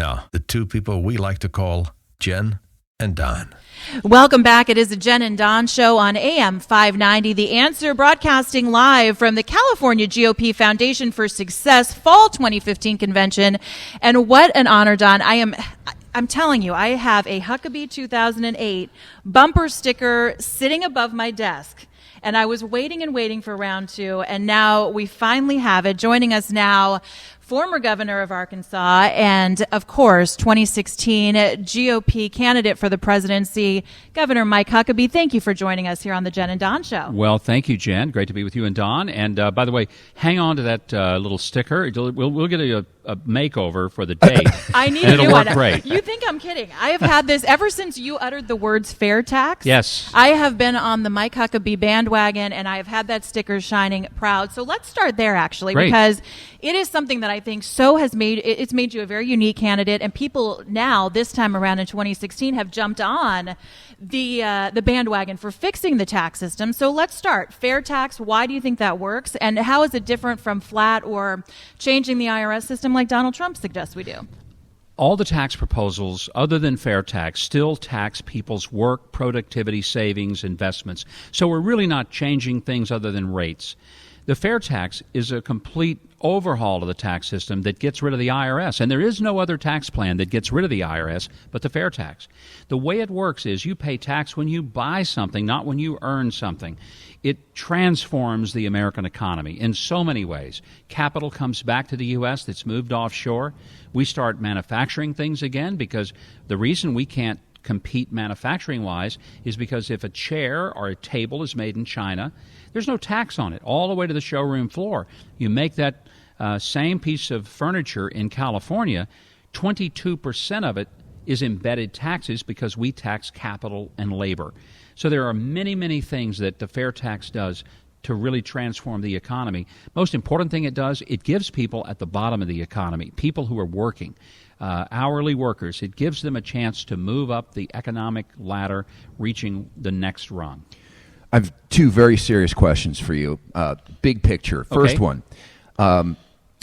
Now, the two people we like to call Jen and Don. Welcome back. It is the Jen and Don Show on AM 590. The Answer, broadcasting live from the California GOP Foundation for Success Fall 2015 Convention. And what an honor, Don. I'm telling you, I have a Huckabee 2008 bumper sticker sitting above my desk. And I was waiting for round two, and now we finally have it. Joining us now, former governor of Arkansas and, of course, 2016 GOP candidate for the presidency, Governor Mike Huckabee. Thank you for joining us here on the Jen and Don Show. Well, thank you, Jen. Great to be with you and Don. And by the way, hang on to that little sticker. We'll get a makeover for the day. I need and a new it'll work one. Great. You think I'm kidding? I have had this ever since you uttered the words fair tax. Yes. I have been on the Mike Huckabee bandwagon, and I have had that sticker shining proud. So let's start there, actually, Great. because it is something that I think it's made you a very unique candidate, and people now, this time around in 2016, have jumped on the bandwagon for fixing the tax system. So let's start. Fair tax, why do you think that works? And how is it different from flat or changing the IRS system like Donald Trump suggests we do? All the tax proposals, other than fair tax, still tax people's work, productivity, savings, investments. So we're really not changing things other than rates. The fair tax is a complete overhaul of the tax system that gets rid of the IRS. And there is no other tax plan that gets rid of the IRS but the fair tax. The way it works is you pay tax when you buy something, not when you earn something. It transforms the American economy in so many ways. Capital comes back to the U.S. that's moved offshore. We start manufacturing things again because the reason we can't compete manufacturing-wise is because if a chair or a table is made in China, there's no tax on it all the way to the showroom floor. You make that same piece of furniture in California, 22% of it is embedded taxes because we tax capital and labor. So there are many, many things that the fair tax does to really transform the economy. Most important thing it does, it gives people at the bottom of the economy, people who are working, hourly workers, it gives them a chance to move up the economic ladder, reaching the next rung. I have two very serious questions for you. Big picture. First one.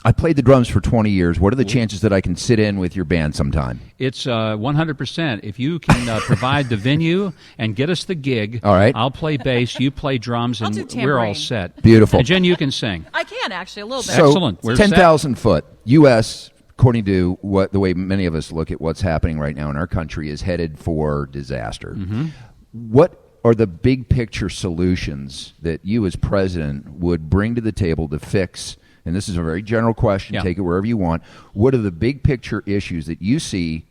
I played the drums for 20 years. What are the chances that I can sit in with your band sometime? It's 100%. If you can provide the venue and get us the gig, all right. I'll play bass, you play drums, and we're all set. Beautiful. And Jen, you can sing. I can, actually, a little bit. So, excellent. We're 10,000 foot. U.S., according to the way many of us look at what's happening right now in our country, is headed for disaster. Mm-hmm. What are the big picture solutions that you as president would bring to the table to fix, and this is a very general question, take it wherever you want, what are the big picture issues that you see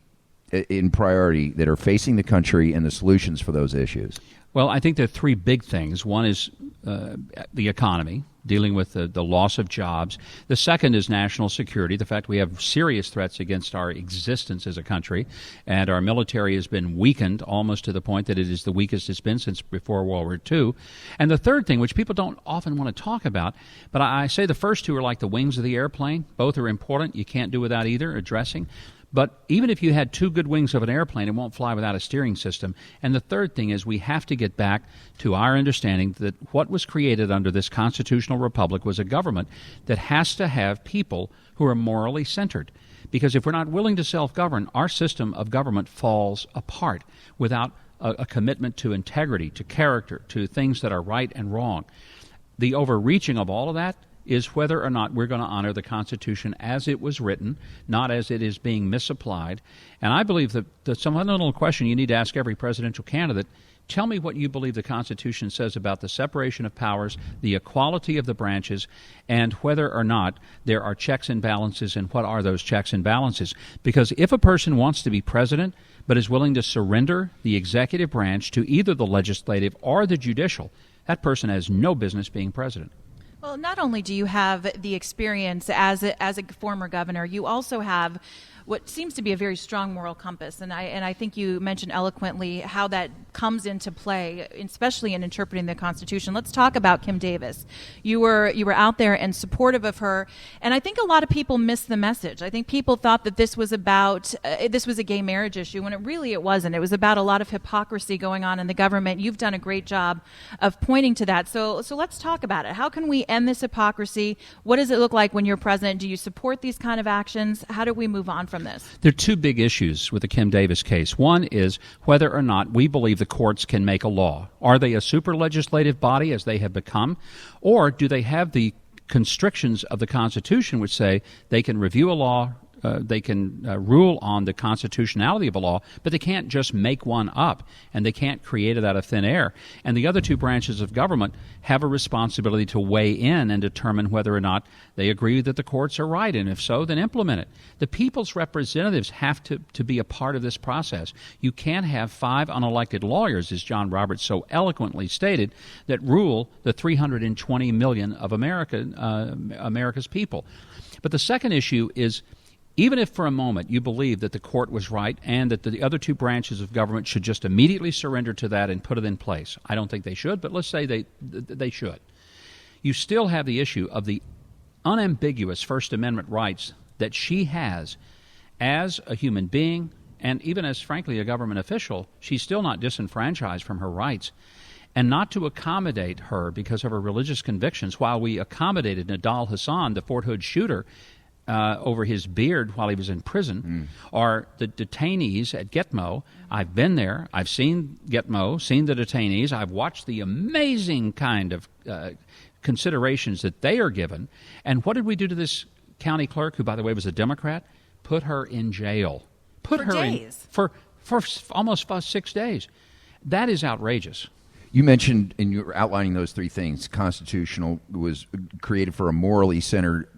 in priority that are facing the country and the solutions for those issues? Well, I think there are three big things. One is the economy, dealing with the loss of jobs. The second is national security, the fact we have serious threats against our existence as a country, and our military has been weakened almost to the point that it is the weakest it's been since before World War II. And the third thing, which people don't often want to talk about, but I say the first two are like the wings of the airplane. Both are important. You can't do without either, addressing. But even if you had two good wings of an airplane, it won't fly without a steering system. And the third thing is we have to get back to our understanding that what was created under this constitutional republic was a government that has to have people who are morally centered. Because if we're not willing to self-govern, our system of government falls apart without a commitment to integrity, to character, to things that are right and wrong. The overreaching of all of that is whether or not we're going to honor the Constitution as it was written, not as it is being misapplied. And I believe that the fundamental question you need to ask every presidential candidate, tell me what you believe the Constitution says about the separation of powers, the equality of the branches, and whether or not there are checks and balances, and what are those checks and balances. Because if a person wants to be president but is willing to surrender the executive branch to either the legislative or the judicial, that person has no business being president. Well, not only do you have the experience as a former governor, you also have what seems to be a very strong moral compass. And I think you mentioned eloquently how that comes into play, especially in interpreting the Constitution. Let's talk about Kim Davis. You were out there and supportive of her, and I think a lot of people missed the message. I think people thought that this was about this was a gay marriage issue, when it wasn't. It was about a lot of hypocrisy going on in the government. You've done a great job of pointing to that. So let's talk about it. How can we end this hypocrisy? What does it look like when you're president? Do you support these kind of actions? How do we move on from from this? There are two big issues with the Kim Davis case. One is whether or not we believe the courts can make a law. Are they a super legislative body, as they have become, or do they have the constrictions of the Constitution which say they can review a law, they can rule on the constitutionality of a law, but they can't just make one up, and they can't create it out of thin air. And the other two branches of government have a responsibility to weigh in and determine whether or not they agree that the courts are right, and if so, then implement it. The people's representatives have to be a part of this process. You can't have 5 unelected lawyers, as John Roberts so eloquently stated, that rule the 320 million of America's people. But the second issue is, even if for a moment you believe that the court was right and that the other two branches of government should just immediately surrender to that and put it in place, I don't think they should, but let's say they should. You still have the issue of the unambiguous First Amendment rights that she has as a human being, and even as, frankly, a government official. She's still not disenfranchised from her rights. And not to accommodate her because of her religious convictions, while we accommodated Nidal Hasan, the Fort Hood shooter, over his beard while he was in prison, or the detainees at Gitmo. I've been there. I've seen Gitmo, seen the detainees. I've watched the amazing kind of considerations that they are given. And what did we do to this county clerk, who, by the way, was a Democrat? Put her in jail. Put her days. For almost 6 days. That is outrageous. You mentioned, and you were outlining those three things, constitutional was created for a morally centered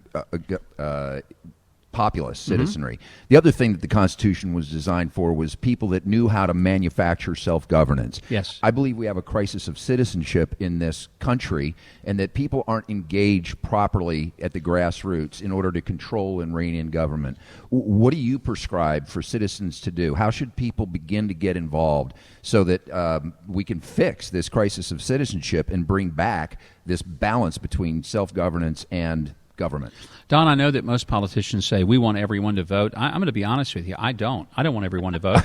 populace citizenry. The other thing that the Constitution was designed for was people that knew how to manufacture self-governance. Yes. I believe we have a crisis of citizenship in this country, and that people aren't engaged properly at the grassroots in order to control and rein in government. What do you prescribe for citizens to do? How should people begin to get involved so that we can fix this crisis of citizenship and bring back this balance between self-governance and government? Don, I know that most politicians say we want everyone to vote. I'm going to be honest with you. I don't want everyone to vote.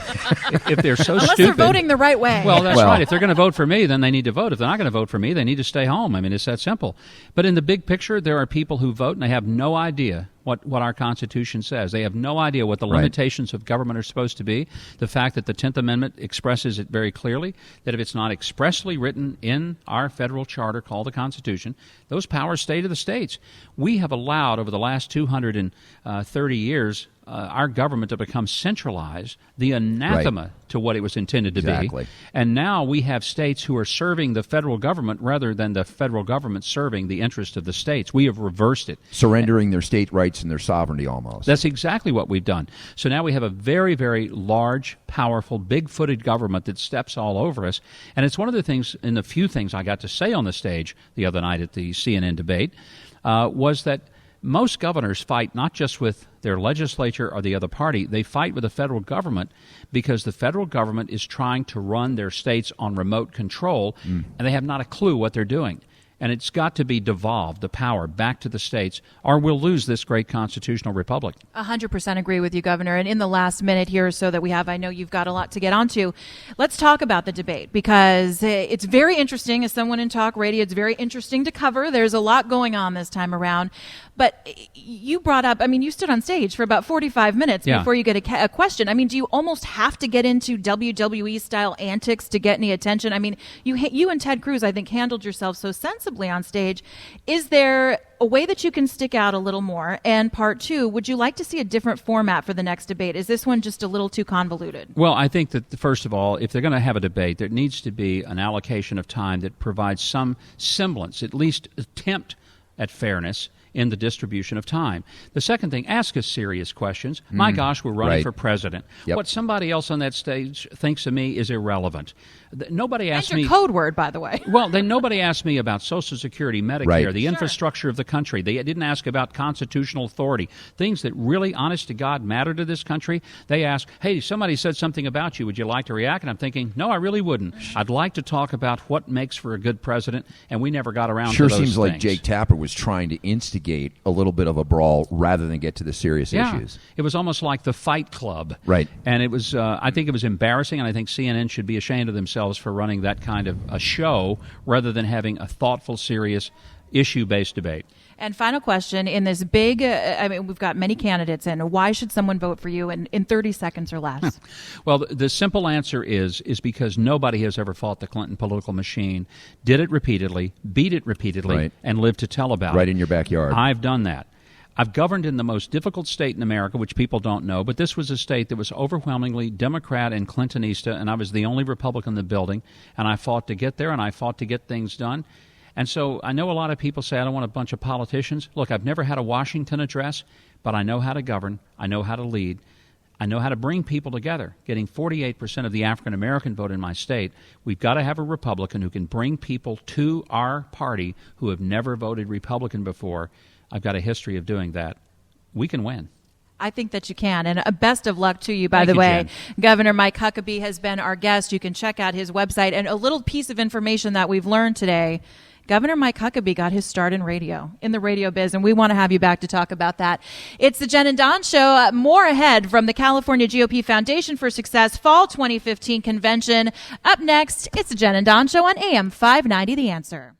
If they're so Unless stupid, they're voting the right way. Well, that's right. If they're going to vote for me, then they need to vote. If they're not going to vote for me, they need to stay home. I mean, it's that simple. But in the big picture, there are people who vote and they have no idea what our Constitution says. They have no idea what the limitations of government are supposed to be. The fact that the 10th Amendment expresses it very clearly, that if it's not expressly written in our federal charter called the Constitution, those powers stay to the states. We have allowed, over the last 230 years, our government to become centralized, the anathema to what it was intended to be. And now we have states who are serving the federal government rather than the federal government serving the interest of the states. We have reversed it. Surrendering their state rights and their sovereignty almost. That's exactly what we've done. So now we have a very, very large, powerful, big-footed government that steps all over us. And it's one of the things, in the few things I got to say on the stage the other night at the CNN debate, was that most governors fight not just with their legislature or the other party, they fight with the federal government because the federal government is trying to run their states on remote control, and they have not a clue what they're doing. And it's got to be devolved, the power, back to the states, or we'll lose this great constitutional republic. 100% agree with you, Governor. And in the last minute here or so that we have, I know you've got a lot to get onto. Let's talk about the debate, because it's very interesting. As someone in talk radio, it's very interesting to cover. There's a lot going on this time around. But you brought up, I mean, you stood on stage for about 45 minutes before you get a question. I mean, do you almost have to get into WWE-style antics to get any attention? I mean, you and Ted Cruz, I think, handled yourself so sensibly on stage. Is there a way that you can stick out a little more? And part two, would you like to see a different format for the next debate? Is this one just a little too convoluted? Well, I think that, first of all, if they're going to have a debate, there needs to be an allocation of time that provides some semblance, at least attempt at fairness in the distribution of time. The second thing, ask us serious questions. My gosh, we're running for president. What somebody else on that stage thinks of me is irrelevant. Nobody asked me... That's your code word, by the way. Well, then nobody asked me about Social Security, Medicare, the infrastructure of the country. They didn't ask about constitutional authority, things that really, honest to God, matter to this country. They ask, hey, somebody said something about you. Would you like to react? And I'm thinking, no, I really wouldn't. I'd like to talk about what makes for a good president, and we never got around to those things. Sure seems like Jake Tapper was trying to instigate a little bit of a brawl rather than get to the serious issues. It was almost like the Fight Club. Right. And it was, I think it was embarrassing, and I think CNN should be ashamed of themselves for running that kind of a show rather than having a thoughtful, serious issue-based debate. And final question, in this big, we've got many candidates, and why should someone vote for you in 30 seconds or less? Well, the simple answer is because nobody has ever fought the Clinton political machine, did it repeatedly, beat it repeatedly, Right. and lived to tell about it. Right in your backyard. I've done that. I've governed in the most difficult state in America, which people don't know, but this was a state that was overwhelmingly Democrat and Clintonista, and I was the only Republican in the building, and I fought to get there, and I fought to get things done. And so I know a lot of people say, I don't want a bunch of politicians. Look, I've never had a Washington address, but I know how to govern. I know how to lead. I know how to bring people together. Getting 48% of the African-American vote in my state, we've got to have a Republican who can bring people to our party who have never voted Republican before. I've got a history of doing that. We can win. I think that you can. And best of luck to you, by Thank the you, way. Jen. Governor Mike Huckabee has been our guest. You can check out his website. And a little piece of information that we've learned today, Governor Mike Huckabee got his start in radio, in the radio biz, and we want to have you back to talk about that. It's the Jen and Don Show. More ahead from the California GOP Foundation for Success Fall 2015 Convention. Up next, it's the Jen and Don Show on AM 590 The Answer.